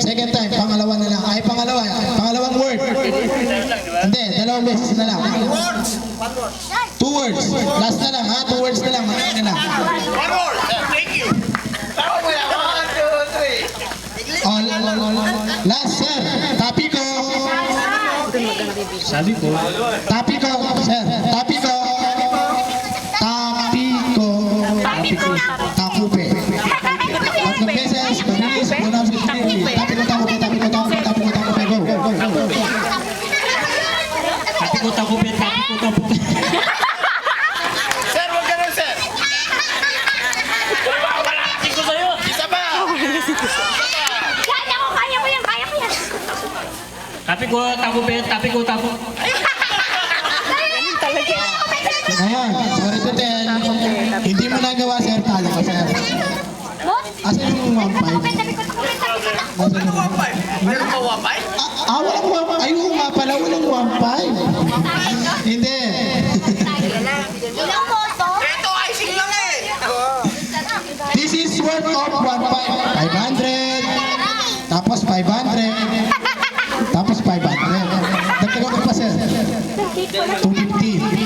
Second time, pangalawa na lang. Ay, pangalawang word. Hindi, dalawang beses na lang. Two words. Last na lang, ha? 2 words na lang. Makain na lang. One more. Thank you. One, two, three. All. Last, sir. Tapi ko. Sabi ko, Tapi ko, sir. Tapi ko. Takupe. Tatlong beses. Mabilis. Una sa Takupe. Tapi ko. Go. tapi ko. Sir, wag ganun, sir. Wala ko sa'yo. Isa pa. Kaya ko yan. Tapi ko, tapo. Ngayon, sorry to tell. Hindi mo nagawa, sir. Talo ka, sir. Asan yung 1-5? Ano wapay? Meron ka wapay? Walang 1-5. Ayun nga pala, walang 1-5. Hindi. Ilang boto? Ito, icing lang eh. This is worth of 1-5. 500. Tapos 500. Tapos 500. Dagdagan ko pa, sir. 250.